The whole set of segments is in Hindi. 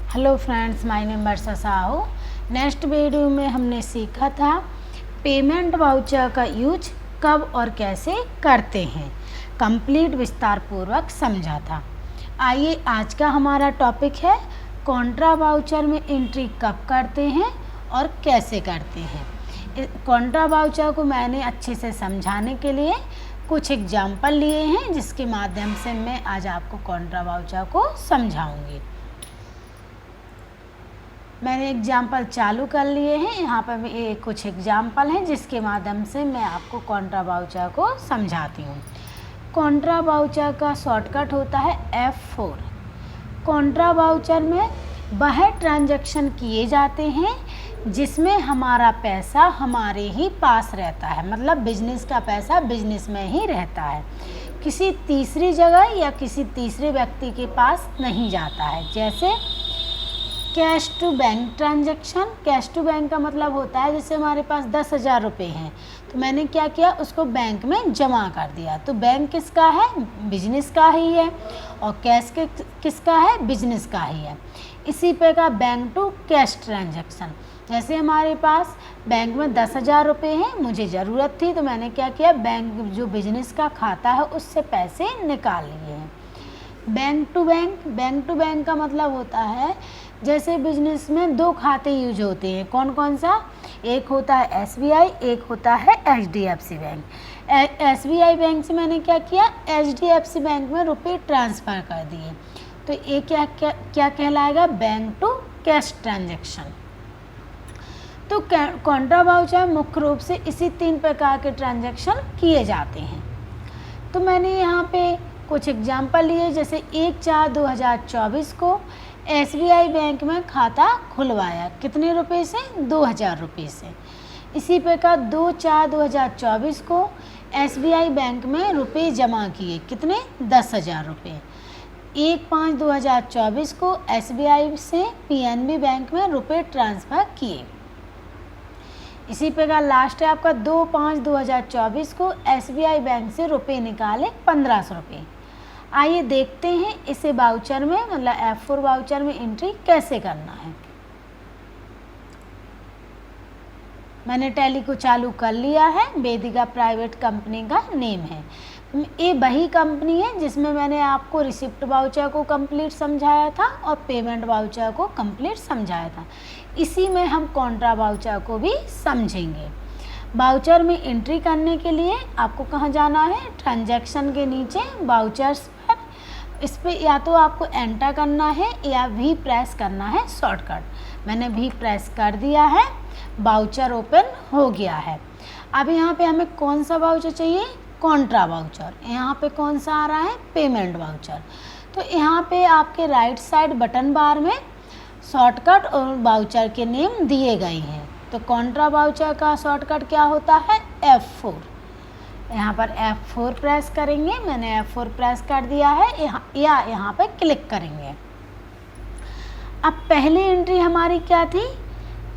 Hello friends, my name Varsha Sahu. Next video में हमने सीखा था पेमेंट वाउचर का यूज कब और कैसे करते हैं, कंप्लीट विस्तार पूर्वक समझा था। आइए आज का हमारा टॉपिक है कॉन्ट्रा वाउचर में एंट्री कब करते हैं और कैसे करते हैं। कॉन्ट्रा वाउचर को मैंने अच्छे से समझाने के लिए कुछ एग्जाम्पल लिए हैं, जिसके माध्यम से मैं आज आपको कॉन्ट्रा वाउचर को समझाऊंगी। मैंने एग्जाम्पल चालू कर लिए हैं। यहाँ पर ये कुछ एग्जाम्पल हैं जिसके माध्यम से मैं आपको कॉन्ट्रा वाउचर को समझाती हूँ। कॉन्ट्रा वाउचर का शॉर्टकट होता है F4। कॉन्ट्रा वाउचर में वह ट्रांजैक्शन किए जाते हैं जिसमें हमारा पैसा हमारे ही पास रहता है, मतलब बिजनेस का पैसा बिजनेस में ही रहता है, किसी तीसरी जगह या किसी तीसरे व्यक्ति के पास नहीं जाता है। जैसे cash to bank transaction. Cash to bank का मतलब होता है जैसे हमारे पास 10,000 रुपये हैं, तो मैंने क्या किया, उसको बैंक में जमा कर दिया। तो बैंक किसका है? बिजनेस का ही है। और कैश किसका है? बिजनेस का ही है। इसी प्रकार बैंक टू कैश ट्रांजैक्शन, जैसे हमारे पास बैंक में 10,000 रुपये हैं, मुझे ज़रूरत थी तो मैंने क्या किया, बैंक जो बिजनेस का खाता है उससे पैसे निकाल लिए हैं। Bank to bank. Bank to bank का मतलब होता है जैसे बिजनेस में दो खाते यूज होते हैं। कौन कौन सा? एक होता है SBI, एक होता है HDFC बैंक। SBI बैंक से मैंने क्या किया, HDFC बैंक में रुपए ट्रांसफ़र कर दिए, तो ये क्या कहलाएगा? Bank to cash transaction. तो कॉन्ट्रा वाउचर मुख्य रूप से इसी 3 प्रकार के ट्रांजैक्शन किए जाते हैं। तो मैंने यहाँ पे कुछ एग्जाम्पल लिए, जैसे 1/4/2024 को SBI बैंक में खाता खुलवाया, कितने रुपए से? 2,000 रुपये से। इसी प्रकार 2/4/2024 को SBI बैंक में रुपए जमा किए, कितने? 10,000 रुपये। 1/5/2024 को SBI से PNB बैंक में रुपए ट्रांसफ़र किए। इसी प्रकार लास्ट है आपका 2/5/2024 को SBI बैंक से रुपए निकाले 1,500 रुपये। आइए देखते हैं इसे वाउचर में, मतलब F4 वाउचर में एंट्री कैसे करना है। मैंने टैली को चालू कर लिया है। वेदिका प्राइवेट कंपनी का नेम है। ये वही कंपनी है जिसमें मैंने आपको रिसिप्ट वाउचर को कंप्लीट समझाया था और पेमेंट वाउचर को कंप्लीट समझाया था। इसी में हम कॉन्ट्रा वाउचर को भी समझेंगे। वाउचर में एंट्री करने के लिए आपको कहाँ जाना है? ट्रांजैक्शन के नीचे वाउचर्स पर, इस पर या तो आपको एंटर करना है या V प्रेस करना है शॉर्टकट। मैंने V प्रेस कर दिया है, वाउचर ओपन हो गया है। अब यहाँ पे हमें कौन सा वाउचर चाहिए? Contra voucher. यहाँ पे कौन सा आ रहा है? Payment voucher. तो यहाँ पे आपके राइट साइड बटन बार में शॉर्टकट और वाउचर के नेम दिए गए हैं। तो कॉन्ट्रा वाउचर का शॉर्टकट क्या होता है? F4। यहाँ पर F4 प्रेस करेंगे। मैंने F4 प्रेस कर दिया है, यहाँ पे क्लिक करेंगे। अब पहली एंट्री हमारी क्या थी?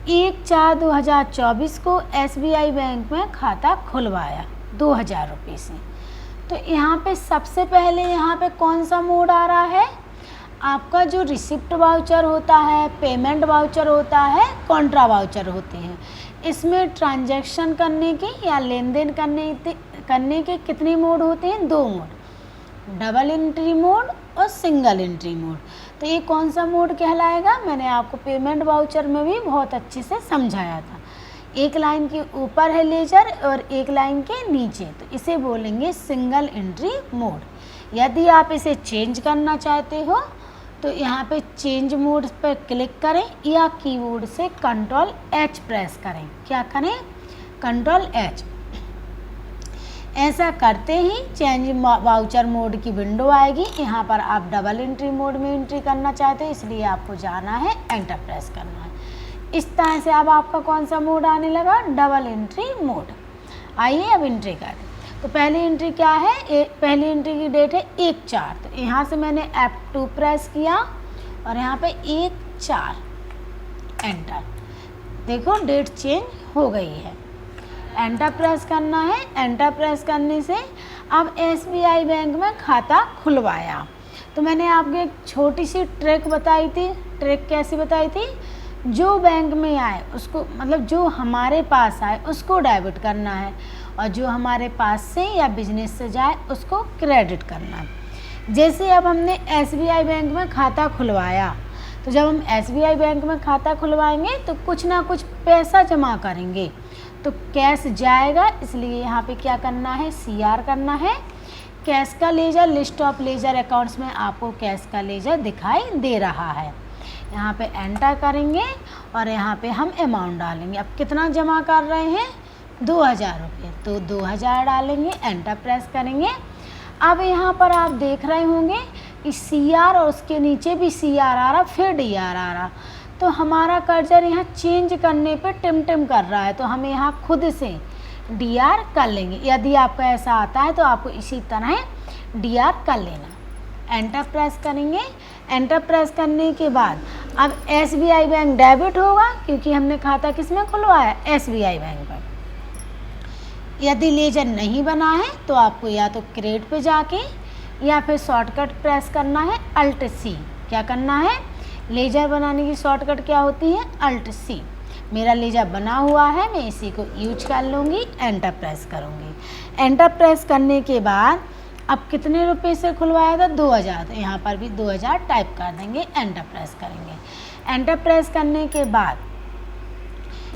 1/4/2024 को SBI बैंक में खाता खुलवाया 2,000 रुपये से। तो यहाँ पे सबसे पहले यहाँ पे कौन सा मोड आ रहा है? आपका जो रिसिप्ट वाउचर होता है, पेमेंट वाउचर होता है, कॉन्ट्रा वाउचर होते हैं। इसमें ट्रांजैक्शन करने के या लेन देन करने के कितने मोड होते हैं? 2 मोड, डबल एंट्री मोड और सिंगल एंट्री मोड। तो ये कौन सा मोड कहलाएगा? मैंने आपको पेमेंट वाउचर में भी बहुत अच्छे से समझाया था। एक लाइन के ऊपर है लेजर और एक लाइन के नीचे, तो इसे बोलेंगे सिंगल एंट्री मोड। यदि आप इसे चेंज करना चाहते हो तो यहाँ पे चेंज मोड पर क्लिक करें या कीबोर्ड से Ctrl+H प्रेस करें। क्या करें? Ctrl+H। ऐसा करते ही चेंज वाउचर मोड की विंडो आएगी। यहाँ पर आप डबल एंट्री मोड में एंट्री करना चाहते हैं, इसलिए आपको जाना है, एंटर प्रेस करना है। इस तरह से अब आपका कौन सा मोड आने लगा? Double entry mode. आइए अब एंट्री करें। तो पहली एंट्री क्या है? पहली एंट्री की डेट है 1/4। तो यहाँ से मैंने F2 प्रेस किया और यहाँ पे 1/4 एंटर। देखो डेट चेंज हो गई है। एंटर प्रेस करना है। एंटर प्रेस करने से अब SBI बैंक में खाता खुलवाया। तो मैंने आपको एक छोटी सी ट्रिक बताई थी। ट्रिक कैसी बताई थी? जो बैंक में आए उसको, मतलब जो हमारे पास आए उसको डेबिट करना है, और जो हमारे पास से या बिजनेस से जाए उसको क्रेडिट करना है। जैसे अब हमने SBI बैंक में खाता खुलवाया, तो जब हम SBI बैंक में खाता खुलवाएंगे तो कुछ ना कुछ पैसा जमा करेंगे, तो कैश जाएगा, इसलिए यहाँ पे क्या करना है? CR करना है। कैश का ledger, list of ledger accounts में आपको कैश का लेजर दिखाई दे रहा है। यहाँ पे एंटर करेंगे और यहाँ पे हम अमाउंट डालेंगे। अब कितना जमा कर रहे हैं? 2000 रुपये, तो 2000 डालेंगे, एंटर प्रेस करेंगे। अब यहाँ पर आप देख रहे होंगे कि CR और उसके नीचे भी CR आ रहा, फिर DR आ रहा, तो हमारा कर्जर यहाँ चेंज करने पे टिम कर रहा है, तो हम यहाँ खुद से DR कर लेंगे। यदि आपका ऐसा आता है तो आपको इसी तरह DR कर लेना। एंटर प्रेस करेंगे। एंटर प्रेस करने के बाद अब SBI बैंक डेबिट होगा, क्योंकि हमने खाता किस में खुलवाया? SBI बैंक पर। यदि लेजर नहीं बना है तो आपको या तो क्रेडिट पे जाके या फिर शॉर्टकट प्रेस करना है Alt C। क्या करना है? लेजर बनाने की शॉर्टकट क्या होती है? Alt C। मेरा लेजर बना हुआ है, मैं इसी को यूज कर लूँगी, एंटर प्रेस करूँगी। एंटर प्रेस करने के बाद अब कितने रुपए से खुलवाया था? 2000, तो यहाँ पर भी 2000 टाइप कर देंगे, एंटर प्रेस करेंगे। एंटर प्रेस करने के बाद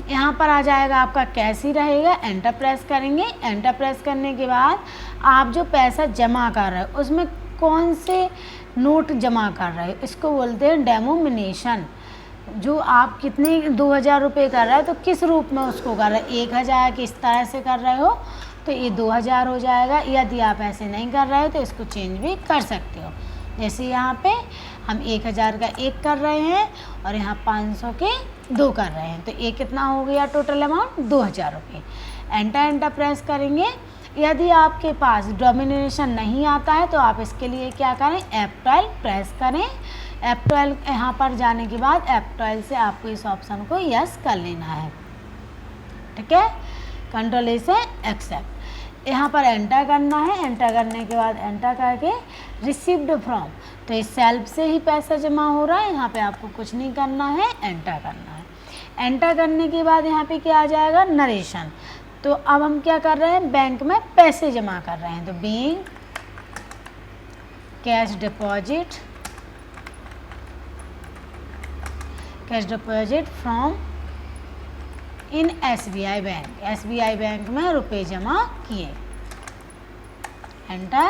यहाँ पर आ जाएगा आपका कैश ही रहेगा, एंटर प्रेस करेंगे। एंटर प्रेस करने के बाद आप जो पैसा जमा कर रहे हो उसमें कौन से नोट जमा कर रहे हो, इसको बोलते हैं डेनोमिनेशन। जो आप कितने 2000 रुपये कर रहे हो तो किस रूप में उसको कर रहे हो, 1000 किस तरह से कर रहे हो तो ये 2000 हो जाएगा। यदि आप ऐसे नहीं कर रहे हो तो इसको चेंज भी कर सकते हो। जैसे यहाँ पे हम 1000 का 1 कर रहे हैं और यहाँ 500 के 2 कर रहे हैं, तो ये कितना हो गया टोटल अमाउंट? 2000 रुपये। एंटर प्रेस करेंगे। यदि आपके पास डोमिनेशन नहीं आता है तो आप इसके लिए क्या करें? F12 प्रेस करें। F12 यहाँ पर जाने के बाद F12 से आपको इस ऑप्शन को यस कर लेना है, ठीक है। कंट्रोल A से एक्सेप्ट, यहाँ पर एंटर करना है। एंटर करने के बाद एंटर करके रिसीव्ड फ्रॉम, तो इस सेल्फ से ही पैसा जमा हो रहा है, यहाँ पे आपको कुछ नहीं करना है, एंटर करना है। एंटर करने के बाद यहाँ पे क्या आ जाएगा? नरेशन। तो अब हम क्या कर रहे हैं? बैंक में पैसे जमा कर रहे हैं, तो bank cash deposit from in SBI bank. SBI bank में रुपए जमा किए, एंटर।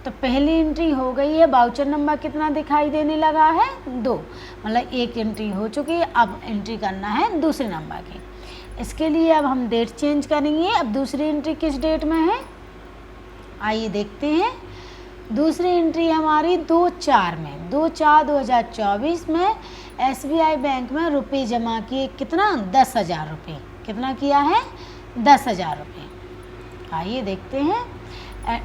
तो पहली एंट्री हो गई है। वाउचर नंबर कितना दिखाई देने लगा है? 2, मतलब एक एंट्री हो चुकी है। अब एंट्री करना है दूसरे नंबर की। इसके लिए अब हम डेट चेंज करेंगे। अब दूसरी एंट्री किस डेट में है, आइए देखते हैं। दूसरी एंट्री हमारी 2/4 में, 2/4/2024 में SBI बैंक में रुपए जमा किए। कितना? 10,000 रुपये। कितना किया है? 10,000 रुपये। आइए देखते हैं।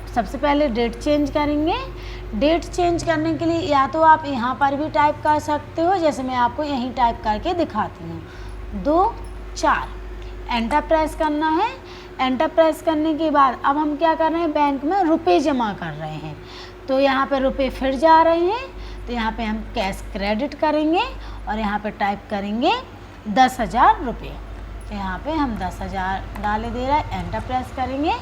सबसे पहले डेट चेंज करेंगे। डेट चेंज करने के लिए या तो आप यहाँ पर भी टाइप कर सकते हो, जैसे मैं आपको यहीं टाइप करके दिखाती हूँ, 2/4। एंटर प्रेस करना है। एंटर प्रेस करने के बाद अब हम क्या कर रहे हैं? बैंक में रुपए जमा कर रहे हैं, तो यहाँ पे रुपए फिर जा रहे हैं, तो यहाँ पे हम कैश क्रेडिट करेंगे और यहाँ पे टाइप करेंगे 10,000 रुपये। तो यहाँ पे हम 10,000 डाले दे रहा है, एंटर प्रेस करेंगे।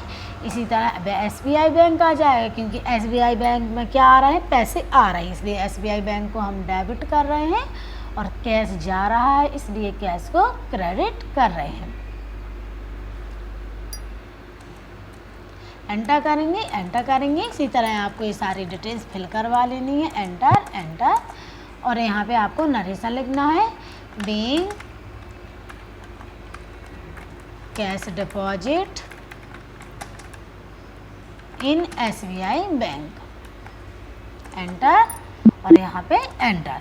इसी तरह SBI बैंक आ जाएगा, क्योंकि SBI बैंक में क्या आ रहा है? पैसे आ रहे हैं, इसलिए SBI बैंक को हम डेबिट कर रहे हैं, और कैश जा रहा है इसलिए कैश को क्रेडिट कर रहे हैं। एंटर करेंगे। इसी तरह आपको ये सारी डिटेल्स फिल करवा लेनी है। एंटर, और यहाँ पे आपको नरेशन लिखना है, bank cash deposit in SBI bank, enter, और यहाँ पे एंटर।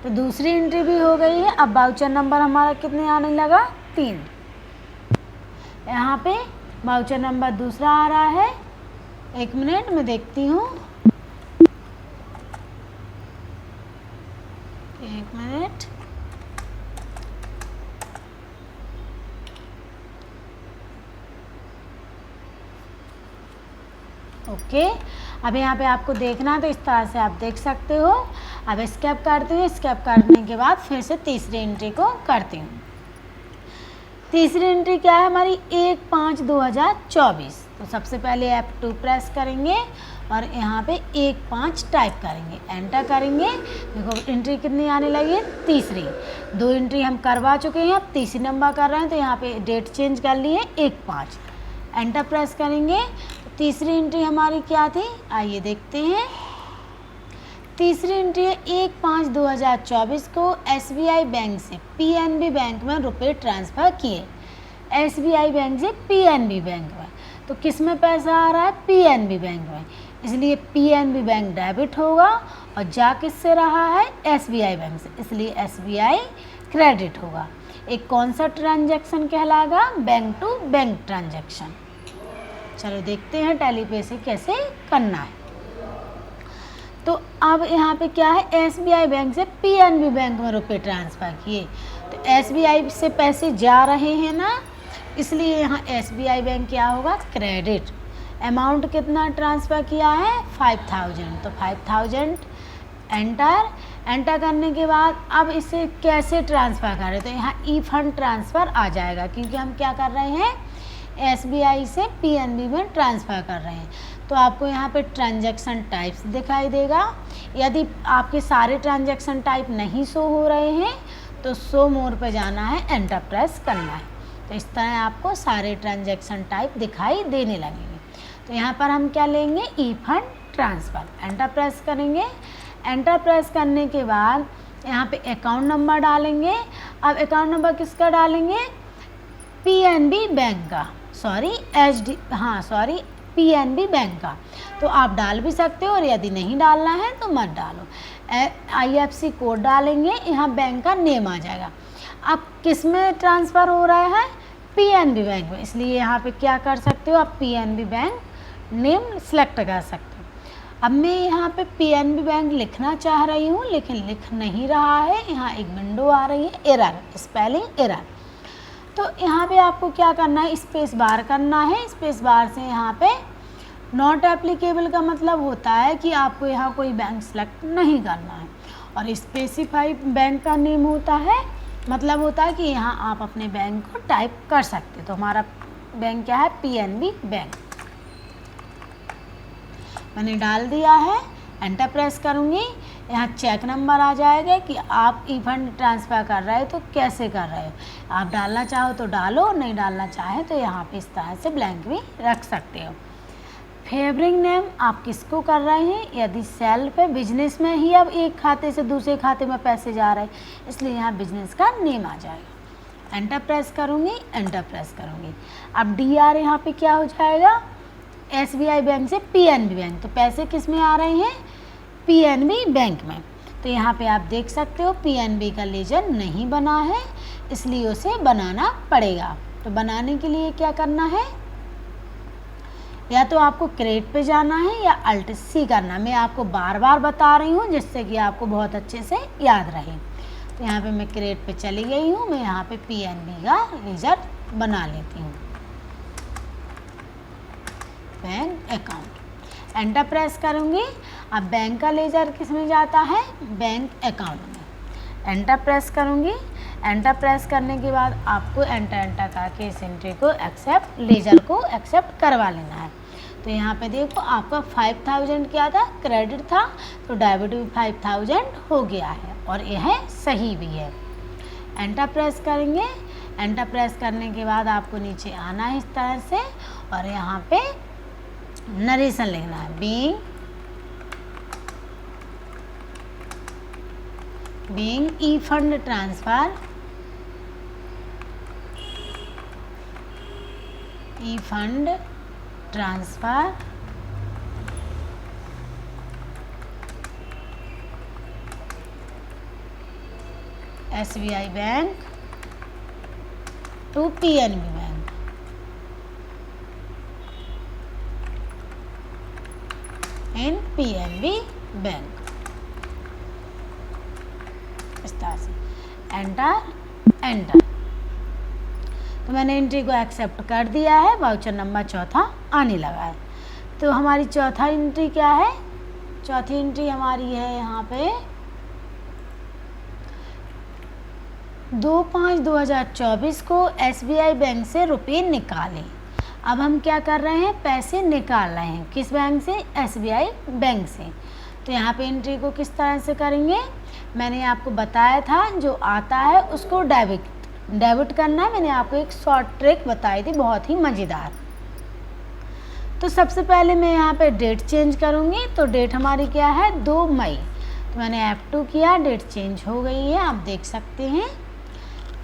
तो दूसरी एंट्री भी हो गई है। अब वाउचर नंबर हमारा कितने आने लगा? 3। यहाँ पे वाउचर नंबर दूसरा आ रहा है, 1 मिनट में देखती हूँ, 1 मिनट। ओके, अब यहाँ पे आपको देखना है तो इस तरह से आप देख सकते हो। अब स्केप करती हूँ, स्केप करने के बाद फिर से तीसरी एंट्री को करती हूँ। तीसरी एंट्री क्या है हमारी 1/5/2024। तो सबसे पहले F2 प्रेस करेंगे और यहाँ पे 1/5 टाइप करेंगे, एंटर करेंगे। देखो एंट्री कितनी आने लगी है, तीसरी। 2 एंट्री हम करवा चुके हैं, अब तीसरी नंबर कर रहे हैं, तो यहाँ पे डेट चेंज कर ली है 1/5, एंटर प्रेस करेंगे। तो तीसरी एंट्री हमारी क्या थी, आइए देखते हैं। तीसरी एंट्री है 1/5/2024 को SBI बैंक से PNB बैंक में रुपए ट्रांसफ़र किए। SBI बैंक से PNB बैंक में, तो किस में पैसा आ रहा है, PNB बैंक में, इसलिए PNB बैंक डेबिट होगा। और जा किससे रहा है, SBI बैंक से, इसलिए SBI क्रेडिट होगा। एक कौन सा ट्रांजैक्शन कहलाएगा, बैंक टू बैंक ट्रांजैक्शन। चलो देखते हैं टैली पे से कैसे करना है। तो अब यहाँ पे क्या है, SBI बैंक से PNB बैंक में रुपए ट्रांसफ़र किए, तो SBI से पैसे जा रहे हैं ना, इसलिए यहाँ SBI बैंक क्या होगा, क्रेडिट। अमाउंट कितना ट्रांसफ़र किया है, 5000, तो 5000 एंटर करने के बाद अब इसे कैसे ट्रांसफ़र करें, तो यहाँ ई फंड ट्रांसफ़र आ जाएगा, क्योंकि हम क्या कर रहे हैं, SBI से PNB में ट्रांसफ़र कर रहे हैं। तो आपको यहाँ पे ट्रांजैक्शन टाइप्स दिखाई देगा। यदि आपके सारे ट्रांजैक्शन टाइप नहीं शो हो रहे हैं तो शो मोर पे जाना है, एंटर प्रेस करना है, तो इस तरह आपको सारे ट्रांजैक्शन टाइप दिखाई देने लगेंगे। तो यहाँ पर हम क्या लेंगे, ई फंड ट्रांसफ़र, एंटर प्रेस करेंगे। एंटर प्रेस करने के बाद यहाँ पे अकाउंट नंबर डालेंगे। अब अकाउंट नंबर किसका डालेंगे, PNB बैंक का, PNB बैंक का। तो आप डाल भी सकते हो, और यदि नहीं डालना है तो मत डालो। IFSC कोड डालेंगे, यहाँ बैंक का नेम आ जाएगा। अब किस में ट्रांसफ़र हो रहा है, PNB बैंक में, इसलिए यहाँ पे क्या कर सकते हो, आप PNB बैंक नेम सेलेक्ट कर सकते हो। अब मैं यहाँ पे PNB बैंक लिखना चाह रही हूँ, लेकिन लिख नहीं रहा है, यहाँ एक विंडो आ रही है, एरर, स्पेलिंग एरर। तो यहाँ पे आपको क्या करना है, स्पेस बार करना है। स्पेस बार से यहाँ पे नॉट एप्लीकेबल का मतलब होता है कि आपको यहाँ कोई बैंक सेलेक्ट नहीं करना है, और स्पेसिफाई बैंक का नेम होता है, मतलब होता है कि यहाँ आप अपने बैंक को टाइप कर सकते। तो हमारा बैंक क्या है, PNB बैंक, मैंने डाल दिया है, एंटर प्रेस करूँगी। यहाँ चेक नंबर आ जाएगा कि आप ई फंड ट्रांसफ़र कर रहे हो तो कैसे कर रहे हो। आप डालना चाहो तो डालो, नहीं डालना चाहे तो यहाँ पे इस तरह से ब्लैंक भी रख सकते हो। फेवरिंग नेम आप किसको कर रहे हैं, यदि सेल्फ है, बिजनेस में ही अब एक खाते से दूसरे खाते में पैसे जा रहे हैं, इसलिए यहाँ बिजनेस का नेम आ जाएगा। एंटर प्रेस करूँगी, एंटर प्रेस करूँगी। अब DR यहाँ पे क्या हो जाएगा, SBI बैंक से PNB बैंक, तो पैसे किस में आ रहे हैं, PNB बैंक में। तो यहाँ पे आप देख सकते हो PNB का लेजर नहीं बना है, इसलिए उसे बनाना पड़ेगा। तो बनाने के लिए क्या करना है, या तो आपको क्रिएट पे जाना है या Alt C करना। मैं आपको बार बार बता रही हूँ जिससे कि आपको बहुत अच्छे से याद रहे। तो यहाँ पे मैं क्रिएट पे चली गई हूँ, मैं यहाँ पे PNB का लेजर बना लेती हूँ, बैंक अकाउंट, एंटर प्रेस करूँगी। अब बैंक का लेजर किस में जाता है, बैंक अकाउंट में, एंटर प्रेस करूँगी। एंटर प्रेस करने के बाद आपको एंटर करके इस एंट्री को एक्सेप्ट, लेजर को एक्सेप्ट करवा लेना है। तो यहाँ पे देखो आपका 5000 क्या था, क्रेडिट था, तो डेबिट भी 5000 हो गया है, और यह सही भी है। एंटर प्रेस करेंगे। एंटर प्रेस करने के बाद आपको नीचे आना है इस तरह से, और यहाँ पे नरेशन लिखना है, being e fund transfer, e fund transfer SBI bank to PNB bank, in PNB bank, इस तरह से एंटर। तो मैंने एंट्री को एक्सेप्ट कर दिया है, वाउचर नंबर चौथा आने लगा है। तो हमारी चौथा एंट्री क्या है? चौथी एंट्री हमारी है यहाँ पे 2/5/2024 को SBI बैंक से रुपये निकाले। अब हम क्या कर रहे हैं? पैसे निकाल रहे हैं। किस बैंक से? SBI बैंक से। तो यहाँ पे एंट्री को किस तरह से करेंगे? मैंने आपको बताया था, जो आता है उसको डेबिट करना है। मैंने आपको एक शॉर्ट ट्रिक बताई थी, बहुत ही मज़ेदार। तो सबसे पहले मैं यहाँ पे डेट चेंज करूँगी। तो डेट हमारी क्या है? 2 मई। तो मैंने F2 किया, डेट चेंज हो गई है, आप देख सकते हैं।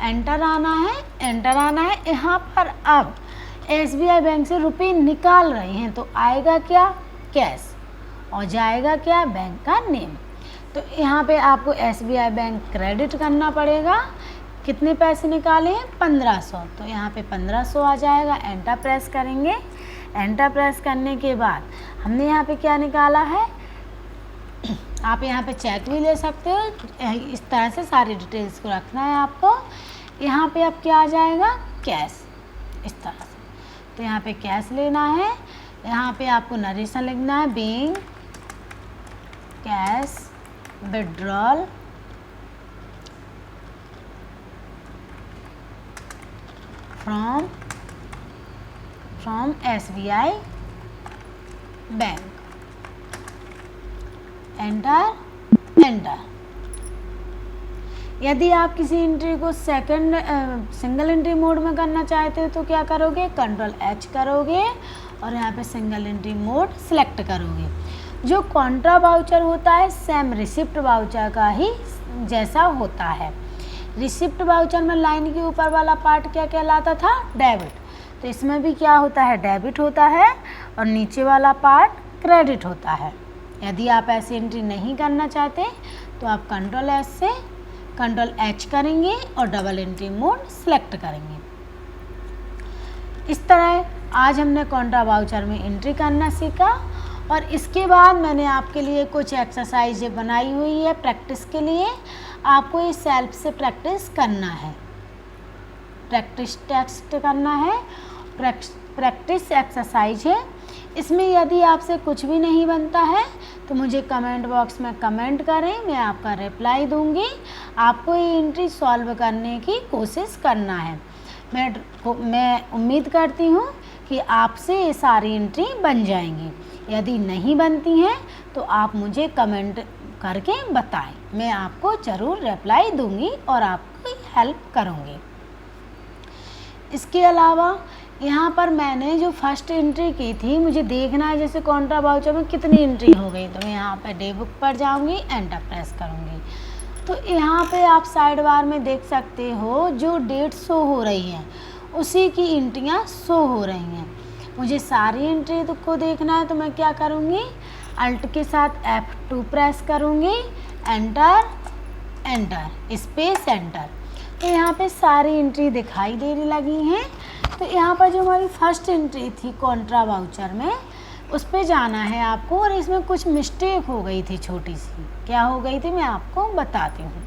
एंटर आना है। यहाँ पर अब SBI बैंक से रुपये निकाल रहे हैं, तो आएगा क्या? कैश। और जाएगा क्या? बैंक का नेम। तो यहाँ पे आपको SBI बैंक क्रेडिट करना पड़ेगा। कितने पैसे निकाले हैं? 1500। तो यहाँ पे 1500 आ जाएगा। एंटर प्रेस करेंगे। एंटर प्रेस करने के बाद हमने यहाँ पे क्या निकाला है? आप यहाँ पे चेक भी ले सकते हो। इस तरह से सारी डिटेल्स को रखना है आपको। यहाँ पे अब क्या आ जाएगा? कैश। इस तरह से। तो यहाँ पे कैश लेना है। यहाँ पे आपको नरेशन लिखना है, bank cash withdrawal from SBI bank. Enter. यदि आप किसी एंट्री को सिंगल एंट्री मोड में करना चाहते हो तो क्या करोगे? Ctrl+H करोगे और यहाँ पे सिंगल एंट्री मोड सिलेक्ट करोगे। जो कॉन्ट्रा वाउचर होता है सेम रिसिप्ट वाउचर का ही जैसा होता है। रिसिप्ट वाउचर में लाइन के ऊपर वाला पार्ट क्या कहलाता था? डेबिट। तो इसमें भी क्या होता है? डेबिट होता है और नीचे वाला पार्ट क्रेडिट होता है। यदि आप ऐसी एंट्री नहीं करना चाहते तो आप Ctrl+H करेंगे और डबल एंट्री मोड सिलेक्ट करेंगे। इस तरह आज हमने कॉन्ट्रा वाउचर में एंट्री करना सीखा। और इसके बाद मैंने आपके लिए कुछ एक्सरसाइज बनाई हुई है प्रैक्टिस के लिए। आपको ये सेल्फ से प्रैक्टिस करना है, प्रैक्टिस टेक्स्ट करना है, प्रैक्टिस एक्सरसाइज है। इसमें यदि आपसे कुछ भी नहीं बनता है तो मुझे कमेंट बॉक्स में कमेंट करें, मैं आपका रिप्लाई दूंगी। आपको ये एंट्री सॉल्व करने की कोशिश करना है। मैं उम्मीद करती हूँ कि आपसे ये सारी एंट्री बन जाएंगी। यदि नहीं बनती हैं तो आप मुझे कमेंट करके बताएं, मैं आपको ज़रूर रिप्लाई दूंगी और आपकी हेल्प करूंगी। इसके अलावा यहाँ पर मैंने जो फर्स्ट एंट्री की थी, मुझे देखना है जैसे कॉन्ट्रा वाउचर में कितनी एंट्री हो गई। तो मैं यहाँ पर डे बुक पर जाऊँगी, एंटर प्रेस करूँगी। तो यहाँ पे आप साइड बार में देख सकते हो जो डेट शो हो रही है उसी की एंट्रियाँ शो हो रही हैं। मुझे सारी एंट्री को देखना है तो मैं क्या करूँगी? अल्ट के साथ F2 प्रेस करूँगी, एंटर स्पेस एंटर। तो यहाँ पे सारी एंट्री दिखाई देने लगी हैं। तो यहाँ पर जो हमारी फर्स्ट एंट्री थी कॉन्ट्रा वाउचर में, उस पे जाना है आपको। और इसमें कुछ मिस्टेक हो गई थी, छोटी सी। क्या हो गई थी मैं आपको बताती हूँ।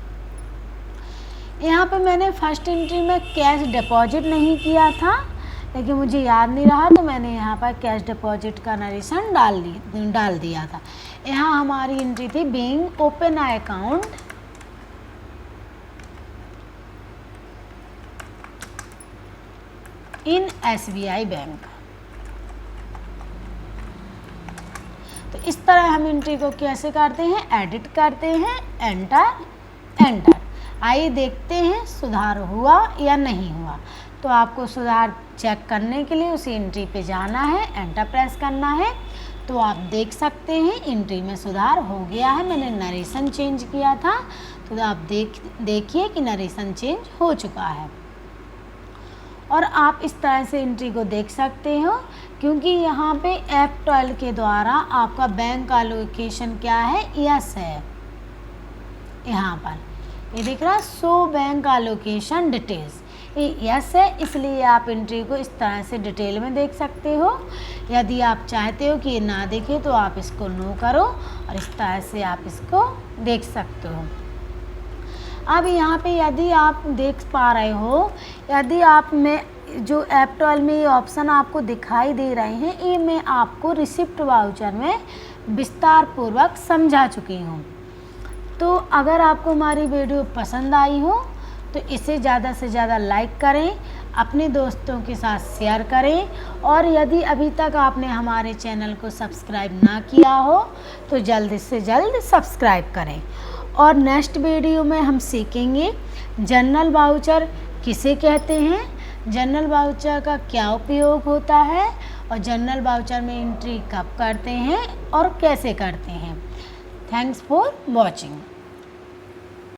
यहाँ पे मैंने फर्स्ट एंट्री में कैश डिपॉजिट नहीं किया था, लेकिन मुझे याद नहीं रहा तो मैंने यहाँ पर कैश डिपॉजिट का नरेशन डाल दिया था। यहाँ हमारी एंट्री थी bank open account in SBI bank. तो इस तरह हम एंट्री को कैसे करते हैं? एडिट करते हैं, एंटर। आइए देखते हैं सुधार हुआ या नहीं हुआ। तो आपको सुधार चेक करने के लिए उसी एंट्री पे जाना है, एंटर प्रेस करना है। तो आप देख सकते हैं एंट्री में सुधार हो गया है। मैंने नरेशन चेंज किया था तो आप देखिए कि नरेशन चेंज हो चुका है। और आप इस तरह से एंट्री को देख सकते हो, क्योंकि यहाँ पे F12 के द्वारा आपका बैंक का लोकेशन क्या है? यस है। यहाँ पर ये दिख रहा है शो बैंक का लोकेशन डिटेल्स, ये यस है, इसलिए आप एंट्री को इस तरह से डिटेल में देख सकते हो। यदि आप चाहते हो कि ये ना देखे तो आप इसको नो करो और इस तरह से आप इसको देख सकते हो। अब यहाँ पे यदि आप देख पा रहे हो, यदि आप में जो एप्टॉल में ये ऑप्शन आपको दिखाई दे रहे हैं, ये मैं आपको रिसिप्ट वाउचर में विस्तार पूर्वक समझा चुकी हूँ। तो अगर आपको हमारी वीडियो पसंद आई हो तो इसे ज़्यादा से ज़्यादा लाइक करें, अपने दोस्तों के साथ शेयर करें, और यदि अभी तक आपने हमारे चैनल को सब्सक्राइब ना किया हो तो जल्द से जल्द सब्सक्राइब करें। और नेक्स्ट वीडियो में हम सीखेंगे जनरल वाउचर किसे कहते हैं, जनरल वाउचर का क्या उपयोग होता है, और जनरल वाउचर में एंट्री कब करते हैं और कैसे करते हैं। Thanks for watching.